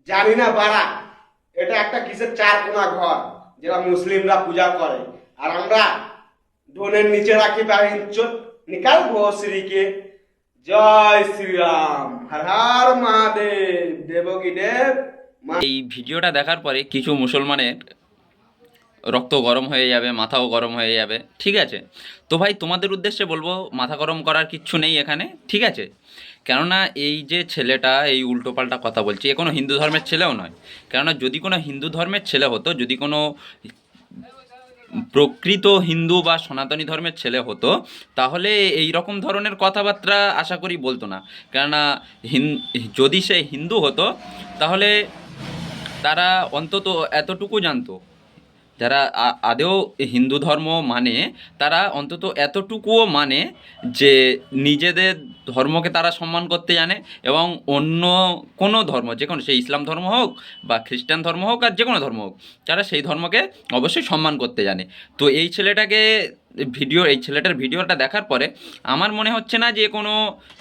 জানি না বাড়া, এটা একটা কিসের চার কোনা ঘর যেটা মুসলিমরা পূজা করে, আর আমরা ঢোলের নিচে রাখি চোট নিকাল ভোসরিকে। জয় শ্রীরাম, হর হর মহাদেব, দেবকী দেব। এই ভিডিওটা দেখার পরে কিছু মুসলমানের রক্ত গরম হয়ে যাবে, মাথাও গরম হয়ে যাবে, ঠিক আছে? তো ভাই তোমাদের উদ্দেশ্যে বলবো মাথা গরম করার কিচ্ছু নেই এখানে, ঠিক আছে? কেননা এই যে ছেলেটা এই উল্টোপাল্টা কথা বলছে, এ কোনো হিন্দু ধর্মের ছেলেও নয়। কেননা যদি কোনো হিন্দু ধর্মের ছেলে হতো, যদি কোনো প্রকৃত হিন্দু বা সনাতনী ধর্মের ছেলে হতো, তাহলে এই রকম ধরনের কথাবার্তা আশা করি বলতো না। কেননা যদি সে হিন্দু হতো তাহলে তারা অন্তত এতটুকু জানতো, যারা আদেও হিন্দু ধর্ম মানে তারা অন্তত এতটুকুও মানে যে নিজেদের ধর্মকে তারা সম্মান করতে জানে, এবং অন্য কোনো ধর্ম, যে কোনো, সে ইসলাম ধর্ম হোক বা খ্রিস্টান ধর্ম হোক আর যে কোনো ধর্ম হোক, তারা সেই ধর্মকে অবশ্যই সম্মান করতে জানে। তো এই ছেলেটার ভিডিওটা দেখার পরে আমার মনে হচ্ছে না যে কোনো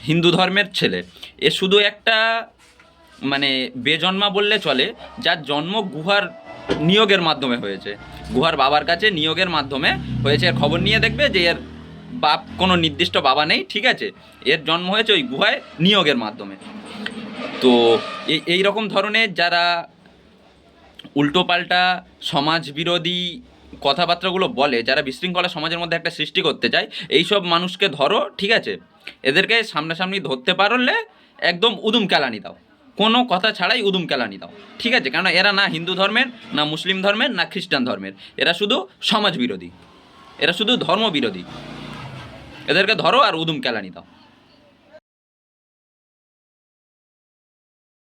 হিন্দু ধর্মের ছেলে। এ শুধু একটা মানে বেজন্মা বললে চলে, যার জন্ম গুহার নিয়োগের মাধ্যমে হয়েছে, গুহার বাবার কাছে নিয়োগের মাধ্যমে হয়েছে। এর খবর নিয়ে দেখবে যে এর বাপ, কোনো নির্দিষ্ট বাবা নেই, ঠিক আছে? এর জন্ম হয়েছে ওই গুহায় নিয়োগের মাধ্যমে। তো এই রকম ধরনের যারা উল্টোপাল্টা সমাজ বিরোধী কথাবার্তাগুলো বলে, যারা বিশৃঙ্খলা সমাজের মধ্যে একটা সৃষ্টি করতে চায়, এইসব মানুষকে ধরো, ঠিক আছে? এদেরকে সামনাসামনি ধরতে পারলে একদম উদুম কেলানি দাও, কোনো কথা ছাড়াই উদুম কেলানি দাও, ঠিক আছে? কেননা এরা না হিন্দু ধর্মের, না মুসলিম ধর্মের, না খ্রিস্টান ধর্মের, এরা শুধু সমাজ বিরোধী, এরা শুধু ধর্ম বিরোধী। এদেরকে ধরো আর উদুম কেলানি দাও।